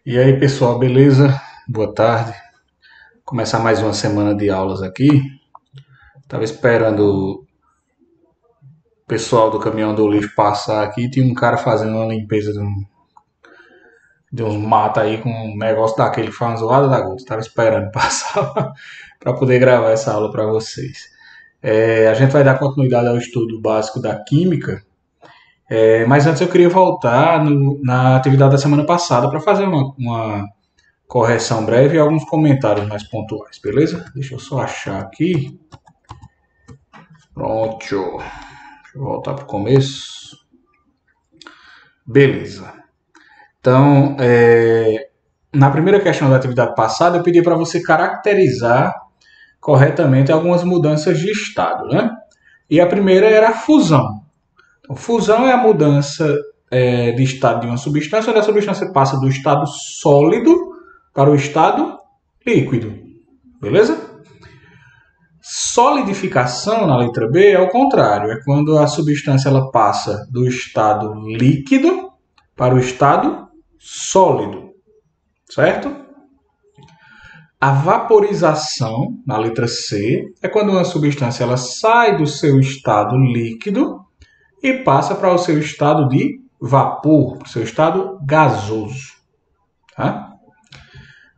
E aí, pessoal, beleza? Boa tarde. Começar mais uma semana de aulas aqui. Tava esperando o pessoal do caminhão do lixo passar aqui. Tinha um cara fazendo uma limpeza de uns matos aí com um negócio daquele que faz uma zoada da gota. Tava esperando passar para poder gravar essa aula para vocês. A gente vai dar continuidade ao estudo básico da química. Mas antes eu queria voltar na atividade da semana passada para fazer uma correção breve e alguns comentários mais pontuais, beleza? Deixa eu só achar aqui. Pronto. Deixa eu voltar para o começo. Beleza. Então, na primeira questão da atividade passada, eu pedi para você caracterizar corretamente algumas mudanças de estado, né? E a primeira era a fusão. Então, fusão é a mudança de estado de uma substância, onde a substância passa do estado sólido para o estado líquido. Beleza? Solidificação, na letra B, é o contrário. É quando a substância ela passa do estado líquido para o estado sólido. Certo? A vaporização, na letra C, é quando uma substância ela sai do seu estado líquido e passa para o seu estado de vapor, para o seu estado gasoso. Tá?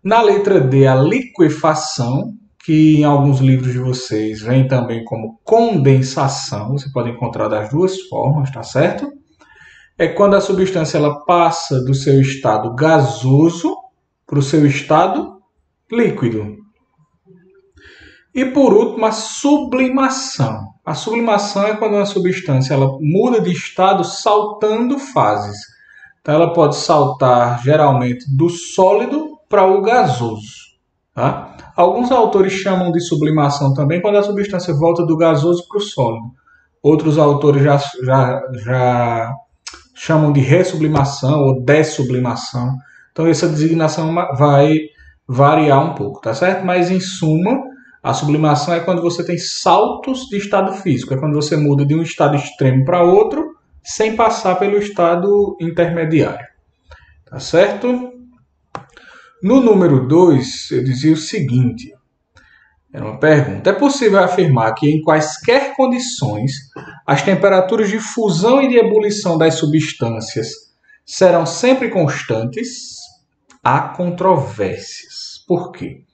Na letra D, a liquefação, que em alguns livros de vocês vem também como condensação, você pode encontrar das duas formas, tá certo? É quando a substância ela passa do seu estado gasoso para o seu estado líquido. E por último, a sublimação. A sublimação é quando uma substância ela muda de estado saltando fases. Então ela pode saltar geralmente do sólido para o gasoso. Tá? Alguns autores chamam de sublimação também quando a substância volta do gasoso para o sólido. Outros autores já chamam de ressublimação ou dessublimação. Então essa designação vai variar um pouco, tá certo? Mas em suma, a sublimação é quando você tem saltos de estado físico, é quando você muda de um estado extremo para outro sem passar pelo estado intermediário. Tá certo? No número 2, eu dizia o seguinte, era uma pergunta. É possível afirmar que em quaisquer condições as temperaturas de fusão e de ebulição das substâncias serão sempre constantes? Há controvérsias. Por quê?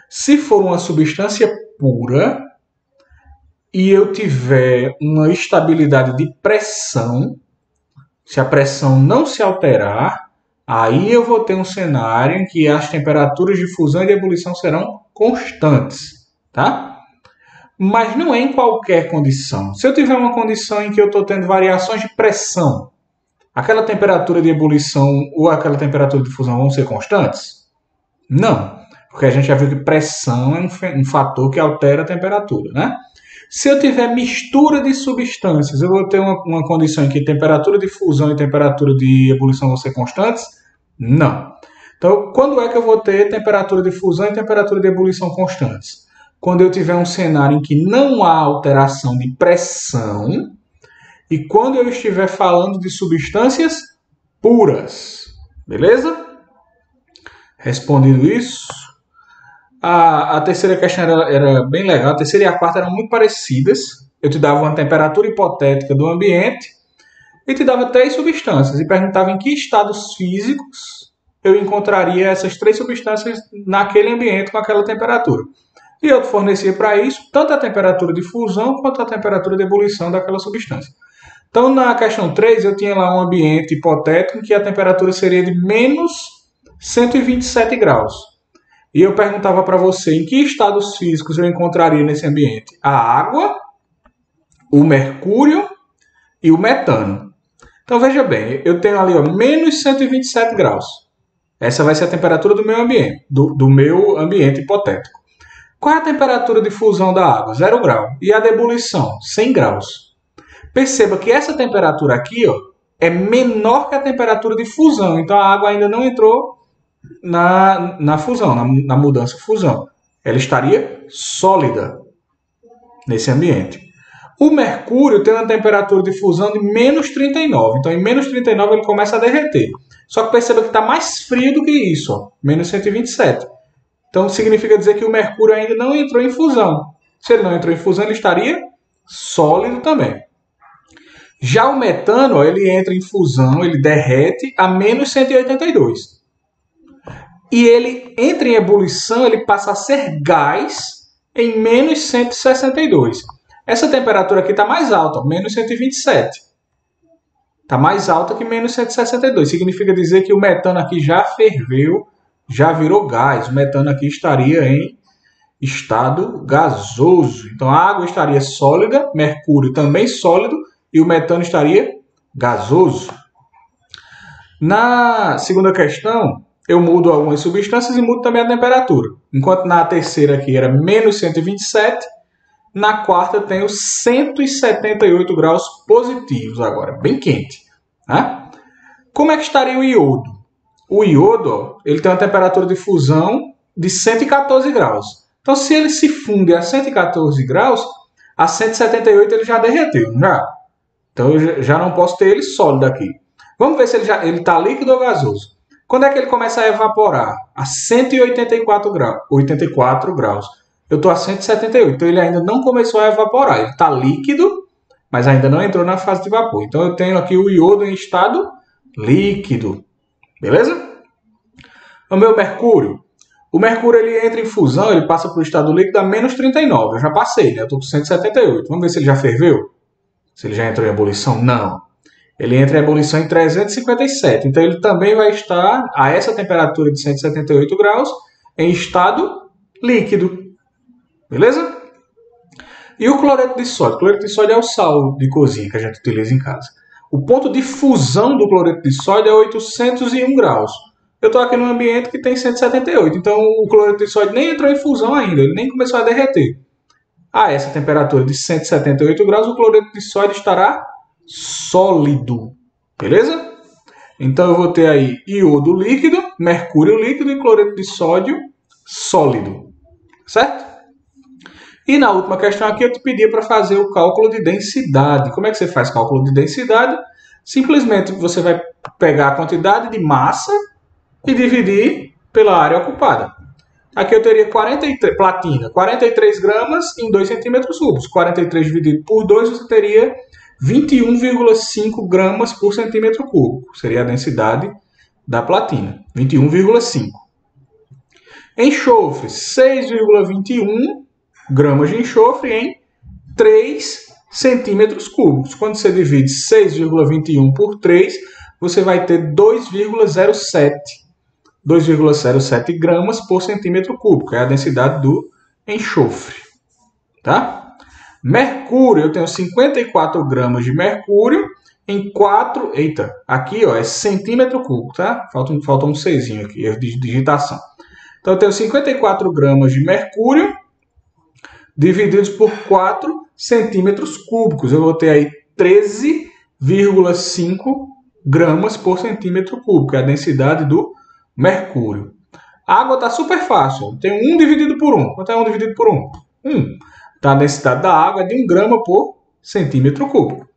Se for uma substância pura e eu tiver uma estabilidade de pressão, se a pressão não se alterar, aí eu vou ter um cenário em que as temperaturas de fusão e de ebulição serão constantes, tá? Mas não é em qualquer condição. Se eu tiver uma condição em que eu estou tendo variações de pressão, aquela temperatura de ebulição ou aquela temperatura de fusão vão ser constantes? Não, porque a gente já viu que pressão é um fator que altera a temperatura, né? Se eu tiver mistura de substâncias, eu vou ter uma condição em que temperatura de fusão e temperatura de ebulição vão ser constantes? Não. Então, quando é que eu vou ter temperatura de fusão e temperatura de ebulição constantes? Quando eu tiver um cenário em que não há alteração de pressão e quando eu estiver falando de substâncias puras. Beleza? Respondido isso, a terceira questão era bem legal. A terceira e a quarta eram muito parecidas. Eu te dava uma temperatura hipotética do ambiente e te dava 3 substâncias e perguntava em que estados físicos eu encontraria essas 3 substâncias naquele ambiente com aquela temperatura. E eu te fornecia para isso tanto a temperatura de fusão quanto a temperatura de ebulição daquela substância. Então, na questão 3, eu tinha lá um ambiente hipotético em que a temperatura seria de menos 127 graus. E eu perguntava para você em que estados físicos eu encontraria nesse ambiente a água, o mercúrio e o metano. Então veja bem, eu tenho ali menos 127 graus. Essa vai ser a temperatura do meu ambiente, do meu ambiente hipotético. Qual é a temperatura de fusão da água? 0 grau. E a de ebulição? 100 graus. Perceba que essa temperatura aqui é menor que a temperatura de fusão. Então a água ainda não entrou na fusão, na mudança fusão. Ela estaria sólida nesse ambiente. O mercúrio tem uma temperatura de fusão de menos 39. Então, em menos 39 ele começa a derreter. Só que perceba que está mais frio do que isso, ó, menos 127. Então significa dizer que o mercúrio ainda não entrou em fusão. Se ele não entrou em fusão, ele estaria sólido também. Já o metano, ó, ele entra em fusão, ele derrete a menos 182. E ele entra em ebulição, ele passa a ser gás em menos 162. Essa temperatura aqui está mais alta, menos 127. Está mais alta que menos 162. Significa dizer que o metano aqui já ferveu, já virou gás. O metano aqui estaria em estado gasoso. Então a água estaria sólida, mercúrio também sólido, e o metano estaria gasoso. Na segunda questão, eu mudo algumas substâncias e mudo também a temperatura. Enquanto na terceira aqui era menos 127, na quarta eu tenho 178 graus positivos agora, bem quente. Né? Como é que estaria o iodo? O iodo, ó, ele tem uma temperatura de fusão de 114 graus. Então, se ele se funde a 114 graus, a 178 ele já derreteu, já. Então, eu já não posso ter ele sólido aqui. Vamos ver se ele está líquido ou gasoso. Quando é que ele começa a evaporar? A 184 graus. 84 graus. Eu estou a 178, então ele ainda não começou a evaporar. Ele está líquido, mas ainda não entrou na fase de vapor. Então, eu tenho aqui o iodo em estado líquido. Beleza? O meu mercúrio. O mercúrio ele entra em fusão, ele passa para o estado líquido a menos 39. Eu já passei, né? Eu estou com 178. Vamos ver se ele já ferveu? Se ele já entrou em ebulição? Não. Ele entra em ebulição em 357. Então, ele também vai estar a essa temperatura de 178 graus em estado líquido. Beleza? E o cloreto de sódio? O cloreto de sódio é o sal de cozinha que a gente utiliza em casa. O ponto de fusão do cloreto de sódio é 801 graus. Eu estou aqui num ambiente que tem 178. Então, o cloreto de sódio nem entrou em fusão ainda. Ele nem começou a derreter. A essa temperatura de 178 graus, o cloreto de sódio estará sólido. Beleza? Então, eu vou ter aí iodo líquido, mercúrio líquido e cloreto de sódio sólido. Certo? E na última questão aqui, eu te pedi para fazer o cálculo de densidade. Como é que você faz cálculo de densidade? Simplesmente você vai pegar a quantidade de massa e dividir pela área ocupada. Aqui eu teria platina, 43 gramas em 2 centímetros cúbicos. 43 dividido por 2, você teria 21,5 gramas por centímetro cúbico. Seria a densidade da platina, 21,5. Enxofre, 6,21 gramas de enxofre em 3 centímetros cúbicos. Quando você divide 6,21 por 3, você vai ter 2,07 gramas por centímetro cúbico. É a densidade do enxofre. Tá? Mercúrio, eu tenho 54 gramas de mercúrio em 4... Eita, aqui ó, é centímetro cúbico, tá? Falta um Czinho aqui, erro de digitação. Então eu tenho 54 gramas de mercúrio divididos por 4 centímetros cúbicos. Eu vou ter aí 13,5 gramas por centímetro cúbico. É a densidade do mercúrio. A água está super fácil. Tem 1 dividido por 1. Quanto é 1 dividido por 1? 1. Então, a densidade da água é de 1 grama por centímetro cúbico.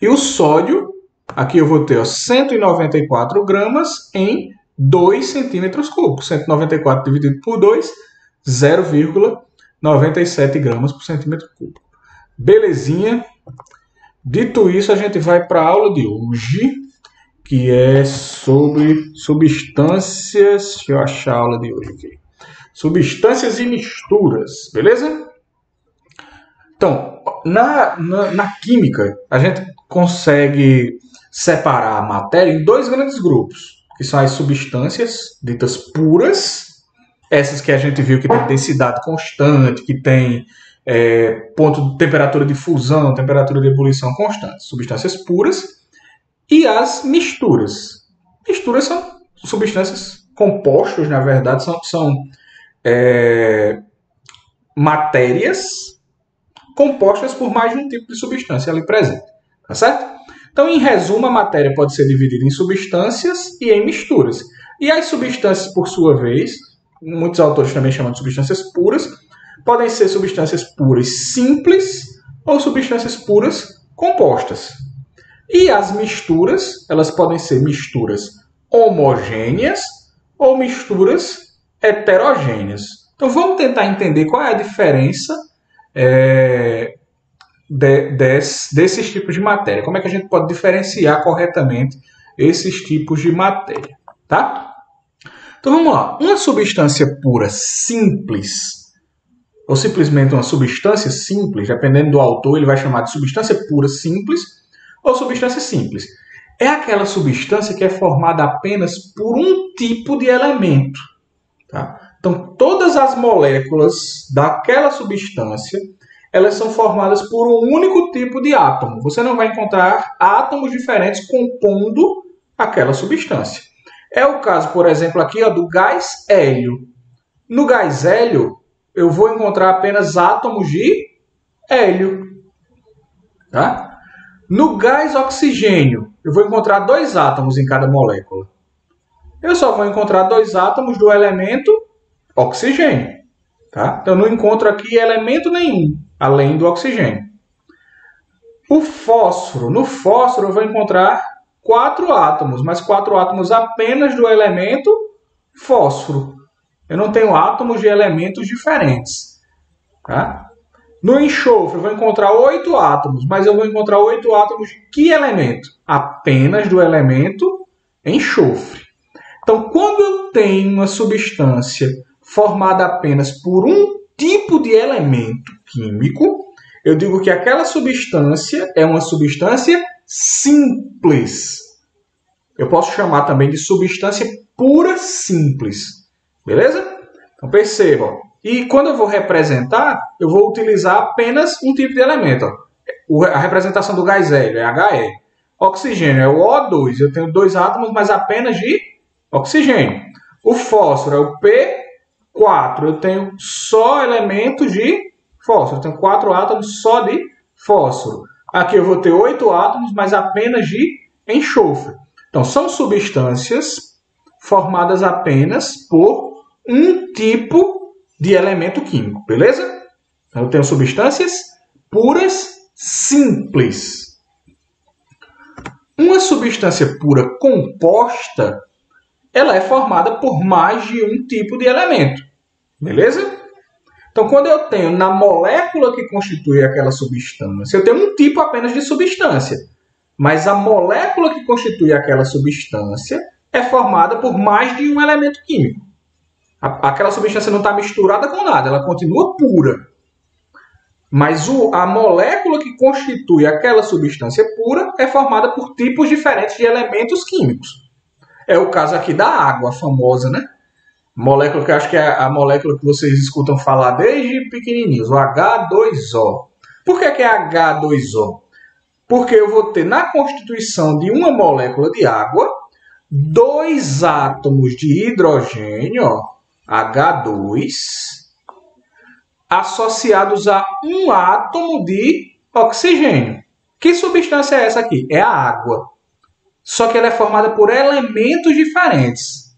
E o sódio, aqui eu vou ter ó, 194 gramas em 2 centímetros cúbicos. 194 dividido por 2, 0,97 gramas por centímetro cúbico. Belezinha. Dito isso, a gente vai para a aula de hoje, que é sobre substâncias. Deixa eu achar a aula de hoje aqui. Substâncias e misturas, beleza? Então, na química, a gente consegue separar a matéria em 2 grandes grupos, que são as substâncias ditas puras, essas que a gente viu que tem densidade constante, que tem ponto de temperatura de fusão, temperatura de ebulição constante, substâncias puras, e as misturas. Misturas são substâncias compostos, na verdade, são matérias compostas por mais de um tipo de substância ali presente. Tá certo? Então, em resumo, a matéria pode ser dividida em substâncias e em misturas. E as substâncias, por sua vez, muitos autores também chamam de substâncias puras, podem ser substâncias puras simples ou substâncias puras compostas. E as misturas, elas podem ser misturas homogêneas ou misturas heterogêneas. Então vamos tentar entender qual é a diferença desses tipos de matéria. Como é que a gente pode diferenciar corretamente esses tipos de matéria, tá? Então vamos lá. Uma substância pura simples, ou simplesmente uma substância simples, dependendo do autor, ele vai chamar de substância pura simples ou substância simples. É aquela substância que é formada apenas por um tipo de elemento, tá? Então todas as moléculas daquela substância, elas são formadas por um único tipo de átomo. Você não vai encontrar átomos diferentes compondo aquela substância. É o caso, por exemplo, aqui do gás hélio. No gás hélio, eu vou encontrar apenas átomos de hélio. Tá? No gás oxigênio, eu vou encontrar 2 átomos em cada molécula. Eu só vou encontrar 2 átomos do elemento oxigênio. Tá? Então, eu não encontro aqui elemento nenhum, além do oxigênio. O fósforo. No fósforo, eu vou encontrar 4 átomos, mas 4 átomos apenas do elemento fósforo. Eu não tenho átomos de elementos diferentes. Tá? No enxofre, eu vou encontrar 8 átomos, mas eu vou encontrar 8 átomos de que elemento? Apenas do elemento enxofre. Então, quando eu tenho uma substância formada apenas por um tipo de elemento químico, eu digo que aquela substância é uma substância simples. Eu posso chamar também de substância pura simples. Beleza? Então percebam. E quando eu vou representar, eu vou utilizar apenas um tipo de elemento. A representação do gás hélio é HE. Oxigênio é o O2. Eu tenho 2 átomos, mas apenas de oxigênio. O fósforo é o P4. Eu tenho só elementos de fósforo. Eu tenho 4 átomos só de fósforo. Aqui eu vou ter 8 átomos, mas apenas de enxofre. Então, são substâncias formadas apenas por um tipo de elemento químico, beleza? Então, eu tenho substâncias puras simples. Uma substância pura composta, ela é formada por mais de um tipo de elemento, beleza? Então, quando eu tenho na molécula que constitui aquela substância, eu tenho um tipo apenas de substância, mas a molécula que constitui aquela substância é formada por mais de um elemento químico. Aquela substância não está misturada com nada, ela continua pura. Mas a molécula que constitui aquela substância pura é formada por tipos diferentes de elementos químicos. É o caso aqui da água, famosa, né? Molécula que eu acho que é a molécula que vocês escutam falar desde pequenininhos, o H2O. Por que é H2O? Porque eu vou ter na constituição de uma molécula de água 2 átomos de hidrogênio, H2, associados a um átomo de oxigênio. Que substância é essa aqui? É a água. Só que ela é formada por elementos diferentes.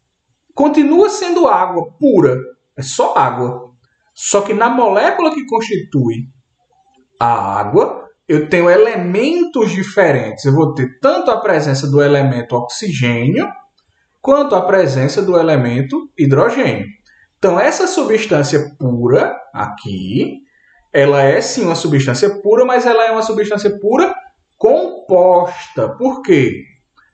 Continua sendo água pura, é só água. Só que na molécula que constitui a água, eu tenho elementos diferentes. Eu vou ter tanto a presença do elemento oxigênio, quanto a presença do elemento hidrogênio. Então, essa substância pura aqui, ela é sim uma substância pura, mas ela é uma substância pura composta. Por quê?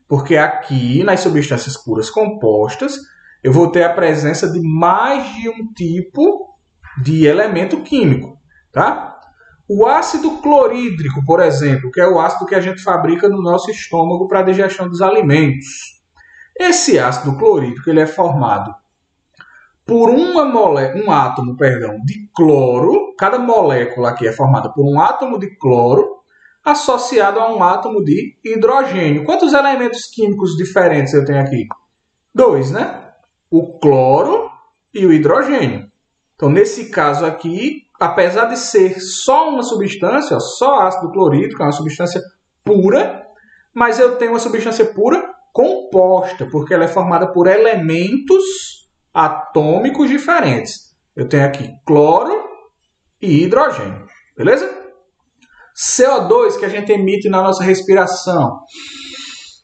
Porque aqui, nas substâncias puras compostas, eu vou ter a presença de mais de um tipo de elemento químico, tá? O ácido clorídrico, por exemplo, que é o ácido que a gente fabrica no nosso estômago para a digestão dos alimentos. Esse ácido clorídrico ele é formado por um átomo de cloro. Cada molécula aqui é formada por um átomo de cloro associado a um átomo de hidrogênio. Quantos elementos químicos diferentes eu tenho aqui? 2, né? O cloro e o hidrogênio. Então, nesse caso aqui, apesar de ser só uma substância, só ácido clorídrico, é uma substância pura, mas eu tenho uma substância pura composta, porque ela é formada por elementos atômicos diferentes. Eu tenho aqui cloro e hidrogênio, beleza? CO2 que a gente emite na nossa respiração.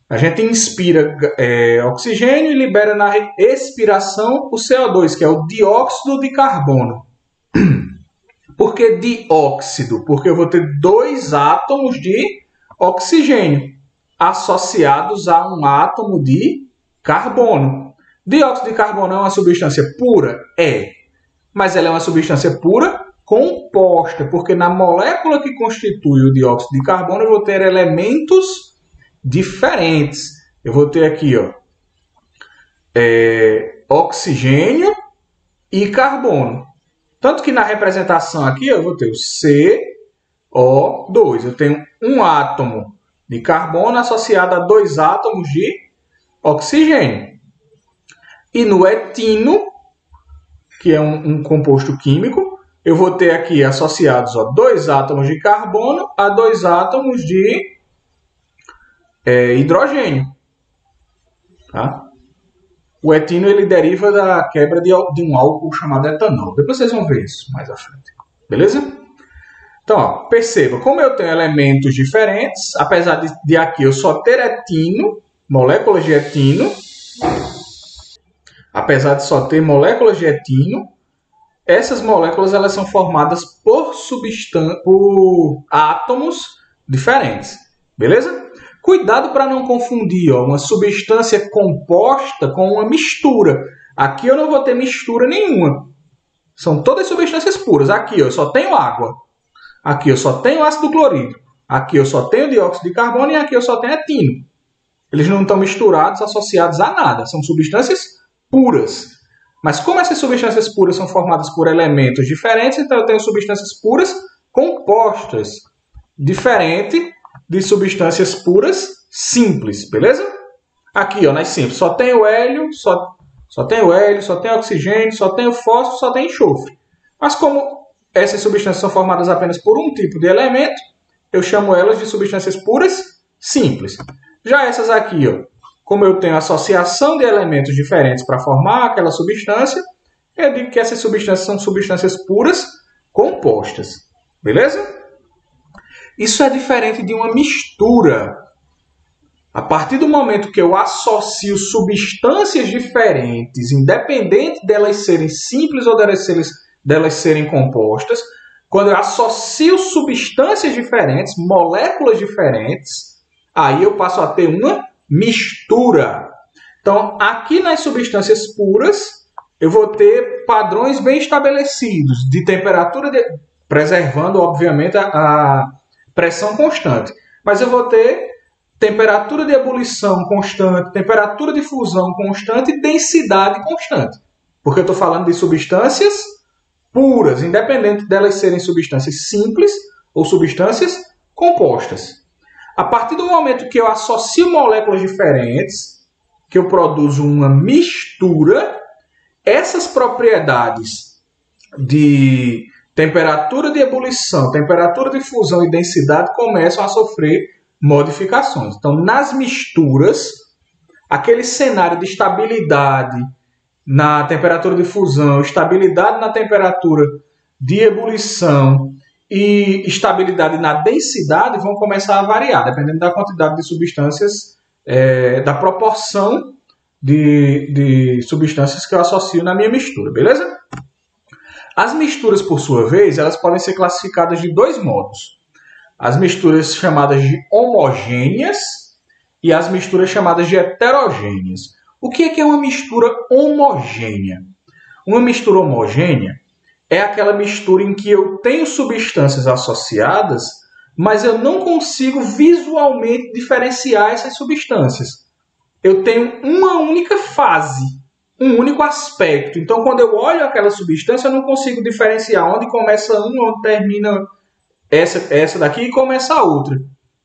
A gente inspira oxigênio e libera na expiração o CO2, que é o dióxido de carbono. Por que dióxido? Porque eu vou ter 2 átomos de oxigênio associados a um átomo de carbono. Dióxido de carbono é uma substância pura? É. Mas ela é uma substância pura composta, porque na molécula que constitui o dióxido de carbono eu vou ter elementos diferentes. Eu vou ter aqui, oxigênio e carbono. Tanto que na representação aqui eu vou ter o CO2. Eu tenho um átomo de carbono associado a 2 átomos de oxigênio. E no etino, que é um composto químico, eu vou ter aqui associados 2 átomos de carbono a 2 átomos de hidrogênio. Tá? O etino ele deriva da quebra de um álcool chamado etanol. Depois vocês vão ver isso mais à frente. Beleza? Então, perceba, como eu tenho elementos diferentes, apesar de aqui eu só ter etino, moléculas de etino, apesar de só ter moléculas de etino, essas moléculas elas são formadas por átomos diferentes. Beleza? Cuidado para não confundir uma substância composta com uma mistura. Aqui eu não vou ter mistura nenhuma. São todas substâncias puras. Aqui eu só tenho água. Aqui eu só tenho ácido clorídrico. Aqui eu só tenho dióxido de carbono e aqui eu só tenho etino. Eles não estão misturados, associados a nada. São substâncias puras. Mas como essas substâncias puras são formadas por elementos diferentes, então eu tenho substâncias puras compostas, diferente de substâncias puras simples, beleza? Aqui, nas simples, só tem o hélio, só tem oxigênio, só tem o fósforo, só tem enxofre. Mas como essas substâncias são formadas apenas por um tipo de elemento, eu chamo elas de substâncias puras simples. Já essas aqui, como eu tenho associação de elementos diferentes para formar aquela substância, eu digo que essas substâncias são substâncias puras compostas. Beleza? Isso é diferente de uma mistura. A partir do momento que eu associo substâncias diferentes, independente delas serem simples ou delas serem compostas, quando eu associo substâncias diferentes, moléculas diferentes, aí eu passo a ter uma mistura. Então, aqui nas substâncias puras, eu vou ter padrões bem estabelecidos de temperatura, preservando, obviamente, a pressão constante. Mas eu vou ter temperatura de ebulição constante, temperatura de fusão constante e densidade constante. Porque eu estou falando de substâncias puras, independente delas serem substâncias simples ou substâncias compostas. A partir do momento que eu associo moléculas diferentes, que eu produzo uma mistura, essas propriedades de temperatura de ebulição, temperatura de fusão e densidade começam a sofrer modificações. Então, nas misturas, aquele cenário de estabilidade na temperatura de fusão, estabilidade na temperatura de ebulição e estabilidade na densidade vão começar a variar, dependendo da quantidade de substâncias, da proporção de substâncias que eu associo na minha mistura, beleza? As misturas, por sua vez, elas podem ser classificadas de 2 modos. As misturas chamadas de homogêneas e as misturas chamadas de heterogêneas. O que é uma mistura homogênea? Uma mistura homogênea é aquela mistura em que eu tenho substâncias associadas, mas eu não consigo visualmente diferenciar essas substâncias. Eu tenho uma única fase, um único aspecto. Então, quando eu olho aquela substância, eu não consigo diferenciar onde começa uma, onde termina essa daqui e começa a outra.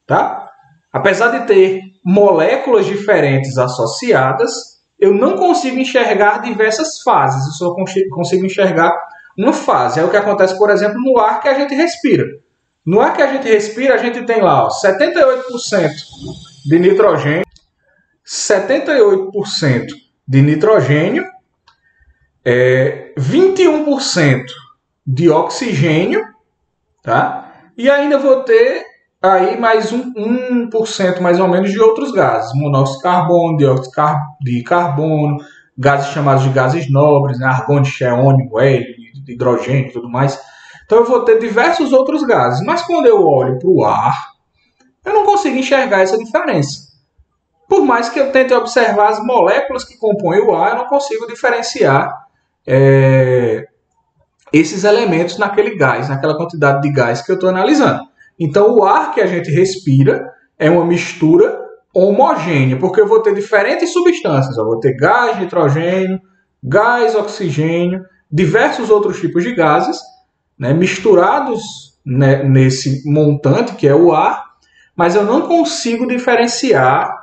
Tá? Apesar de ter moléculas diferentes associadas, eu não consigo enxergar diversas fases. Eu só consigo enxergar uma fase. É o que acontece, por exemplo, no ar que a gente respira. No ar que a gente respira, a gente tem lá 78% de nitrogênio, 78% de nitrogênio, 21% de oxigênio, tá? E ainda vou ter aí mais 1% mais ou menos de outros gases, monóxido de carbono, dióxido de carbono, gases chamados de gases nobres, né? Argônio, xeônio, hélio, hidrogênio e tudo mais. Então eu vou ter diversos outros gases, mas quando eu olho para o ar, eu não consigo enxergar essa diferença. Por mais que eu tente observar as moléculas que compõem o ar, eu não consigo diferenciar esses elementos naquele gás, naquela quantidade de gás que eu estou analisando. Então, o ar que a gente respira é uma mistura homogênea, porque eu vou ter diferentes substâncias. Eu vou ter gás nitrogênio, gás oxigênio, diversos outros tipos de gases, né, misturados, né, nesse montante que é o ar, mas eu não consigo diferenciar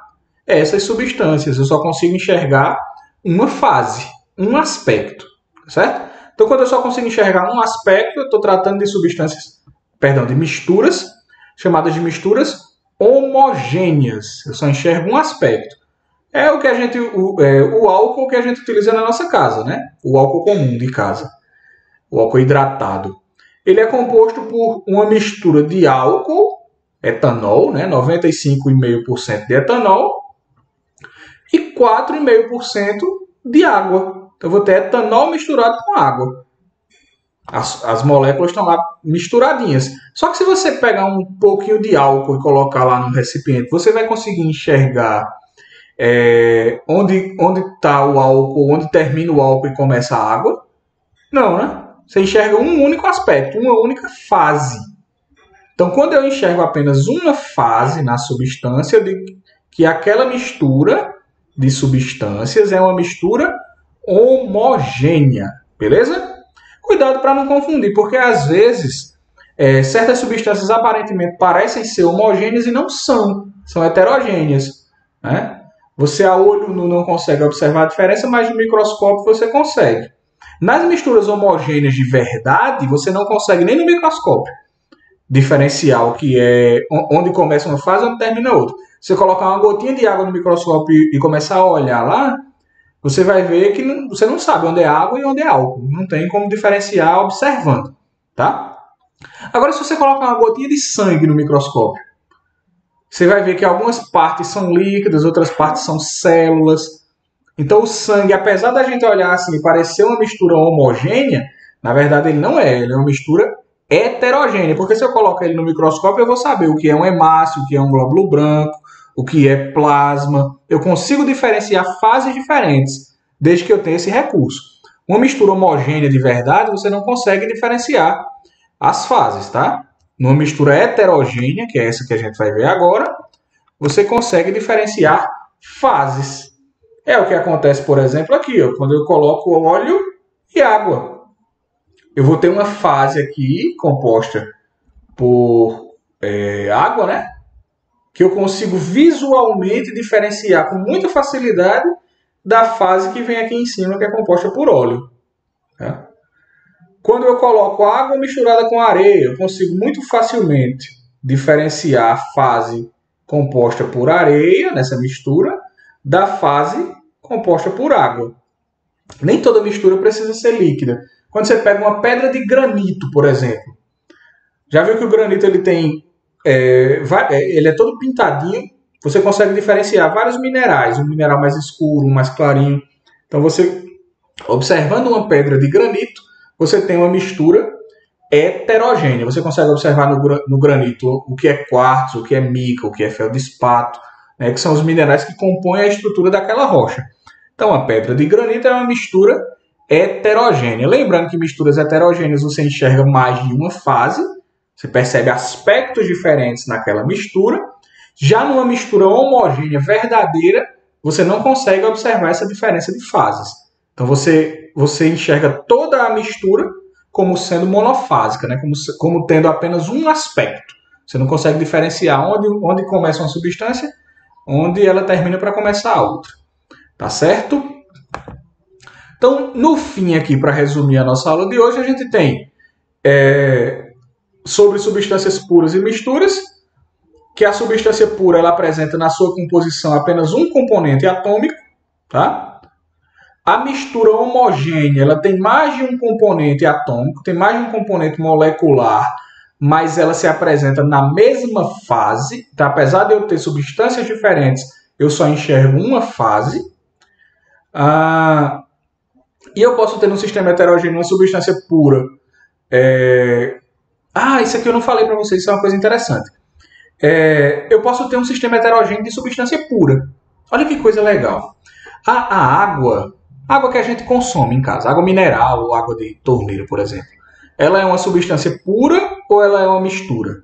essas substâncias. Eu só consigo enxergar uma fase, um aspecto, certo? Então, quando eu só consigo enxergar um aspecto, eu estou tratando de substâncias, de misturas, chamadas de misturas homogêneas. Eu só enxergo um aspecto. É o que o álcool que a gente utiliza na nossa casa, né? O álcool comum de casa, o álcool hidratado. Ele é composto por uma mistura de álcool, etanol, né? 95,5% de etanol, e 4,5% de água. Então, eu vou ter etanol misturado com água. As moléculas estão lá misturadinhas. Só que se você pegar um pouquinho de álcool e colocar lá no recipiente, você vai conseguir enxergar onde está o álcool, onde termina o álcool e começa a água? Não, né? Você enxerga um único aspecto, uma única fase. Então, quando eu enxergo apenas uma fase na substância, eu digo que aquela mistura de substâncias é uma mistura homogênea, beleza? Cuidado para não confundir, porque às vezes certas substâncias aparentemente parecem ser homogêneas e não são, são heterogêneas, né? Você a olho nu não consegue observar a diferença, mas no microscópio você consegue. Nas misturas homogêneas de verdade, você não consegue nem no microscópio diferenciar o que é onde começa uma fase e onde termina outra. Se você colocar uma gotinha de água no microscópio e começar a olhar lá, você vai ver que você não sabe onde é água e onde é álcool. Não tem como diferenciar observando, tá? Agora, se você colocar uma gotinha de sangue no microscópio, você vai ver que algumas partes são líquidas, outras partes são células. Então, o sangue, apesar da gente olhar assim e parecer uma mistura homogênea, na verdade ele não é. Ele é uma mistura heterogênea, porque se eu colocar ele no microscópio, eu vou saber o que é um hemácio, o que é um glóbulo branco, o que é plasma. Eu consigo diferenciar fases diferentes, desde que eu tenha esse recurso. Uma mistura homogênea de verdade, você não consegue diferenciar as fases, tá? Numa mistura heterogênea, que é essa que a gente vai ver agora, você consegue diferenciar fases. É o que acontece, por exemplo, aqui, ó, quando eu coloco óleo e água. Eu vou ter uma fase aqui composta por água, né? Que eu consigo visualmente diferenciar com muita facilidade da fase que vem aqui em cima, que é composta por óleo. Tá? Quando eu coloco água misturada com areia, eu consigo muito facilmente diferenciar a fase composta por areia, nessa mistura, da fase composta por água. Nem toda mistura precisa ser líquida. Quando você pega uma pedra de granito, por exemplo, já viu que o granito ele tem, ele é todo pintadinho, você consegue diferenciar vários minerais, um mineral mais escuro, um mais clarinho. Então você, observando uma pedra de granito, você tem uma mistura heterogênea. Você consegue observar no granito o que é quartzo, o que é mica, o que é feldespato, né, que são os minerais que compõem a estrutura daquela rocha. Então a pedra de granito é uma mistura heterogênea. Lembrando que misturas heterogêneas você enxerga mais de uma fase, você percebe aspectos diferentes naquela mistura. Já numa mistura homogênea verdadeira, você não consegue observar essa diferença de fases. Então você enxerga toda a mistura como sendo monofásica, né? como tendo apenas um aspecto. Você não consegue diferenciar onde começa uma substância, onde ela termina para começar a outra. Tá certo? Então, no fim aqui, para resumir a nossa aula de hoje, a gente tem sobre substâncias puras e misturas, que a substância pura ela apresenta na sua composição apenas um componente atômico, tá? A mistura homogênea ela tem mais de um componente atômico, tem mais de um componente molecular mas ela se apresenta na mesma fase. Então, apesar de eu ter substâncias diferentes, eu só enxergo uma fase. E eu posso ter no sistema heterogêneo uma substância pura. Isso aqui eu não falei para vocês, isso é uma coisa interessante. Eu posso ter um sistema heterogêneo de substância pura. Olha que coisa legal. A água que a gente consome em casa, água mineral ou água de torneira, por exemplo, ela é uma substância pura ou ela é uma mistura?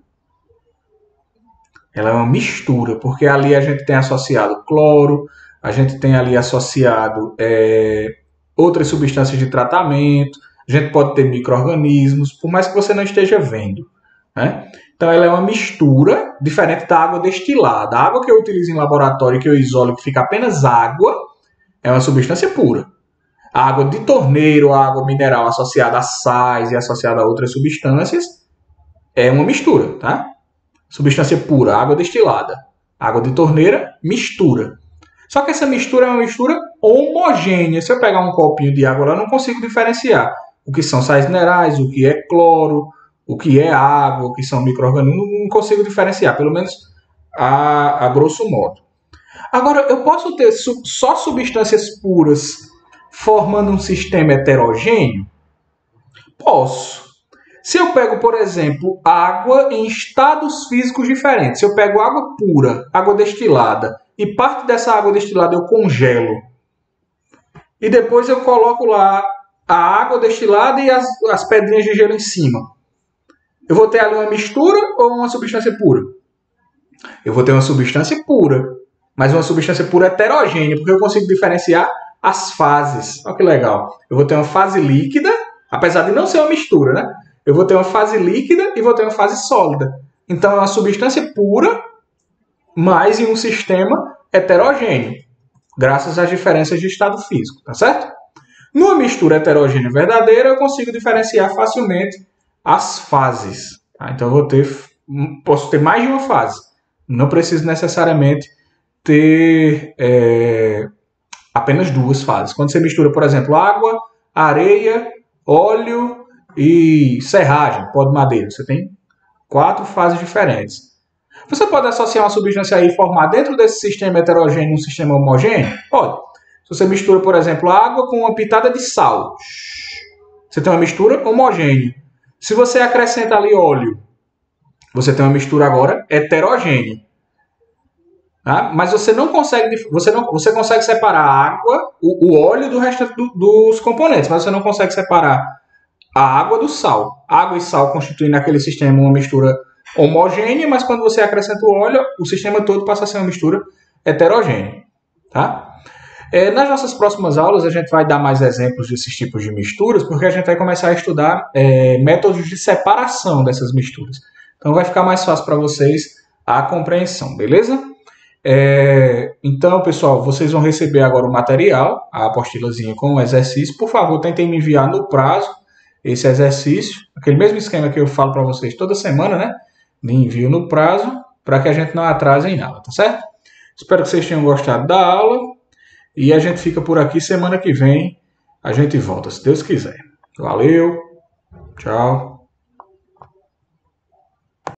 Ela é uma mistura, porque ali a gente tem associado cloro, a gente tem ali associado outras substâncias de tratamento, a gente pode ter micro-organismos, por mais que você não esteja vendo, né? Então ela é uma mistura, diferente da água destilada. A água que eu utilizo em laboratório, que eu isolo, que fica apenas água, é uma substância pura. A água de torneiro, a água mineral associada a sais e associada a outras substâncias, é uma mistura, tá? Substância pura, água destilada. Água de torneira, mistura. Só que essa mistura é uma mistura homogênea. Se eu pegar um copinho de água lá, eu não consigo diferenciar o que são sais minerais, o que é cloro, o que é água, o que são micro-organismos. Não consigo diferenciar, pelo menos a grosso modo. Agora, eu posso ter só substâncias puras formando um sistema heterogêneo? Posso. Se eu pego, por exemplo, água em estados físicos diferentes, se eu pego água pura, água destilada, e parte dessa água destilada eu congelo, e depois eu coloco lá a água destilada e as pedrinhas de gelo em cima, eu vou ter ali uma mistura ou uma substância pura? Eu vou ter uma substância pura, mas uma substância pura heterogênea, porque eu consigo diferenciar as fases. Olha que legal. Eu vou ter uma fase líquida, apesar de não ser uma mistura, né? Eu vou ter uma fase líquida e vou ter uma fase sólida. Então é uma substância pura, mas em um sistema heterogêneo, graças às diferenças de estado físico, tá certo? Numa mistura heterogênea verdadeira, eu consigo diferenciar facilmente as fases. Tá? Então posso ter mais de uma fase. Não preciso necessariamente ter apenas duas fases. Quando você mistura, por exemplo, água, areia, óleo e serragem, pó de madeira, você tem 4 fases diferentes. Você pode associar uma substância aí e formar dentro desse sistema heterogêneo um sistema homogêneo? Pode. Se você mistura, por exemplo, água com uma pitada de sal, você tem uma mistura homogênea. Se você acrescenta ali óleo, você tem uma mistura agora heterogênea. Tá? Mas você não consegue, você consegue separar a água, o óleo do resto dos componentes, mas você não consegue separar a água do sal. Água e sal constituem naquele sistema uma mistura homogênea, mas quando você acrescenta o óleo, o sistema todo passa a ser uma mistura heterogênea. Tá? Nas nossas próximas aulas, a gente vai dar mais exemplos desses tipos de misturas, porque a gente vai começar a estudar métodos de separação dessas misturas. Então, vai ficar mais fácil para vocês a compreensão, beleza? Então, pessoal, vocês vão receber agora o material, a apostilazinha com o exercício. Por favor, tentem me enviar no prazo esse exercício, aquele mesmo esquema que eu falo para vocês toda semana, né? Me envio no prazo, para que a gente não atrase em nada, tá certo? Espero que vocês tenham gostado da aula e a gente fica por aqui. Semana que vem a gente volta, se Deus quiser. Valeu, tchau.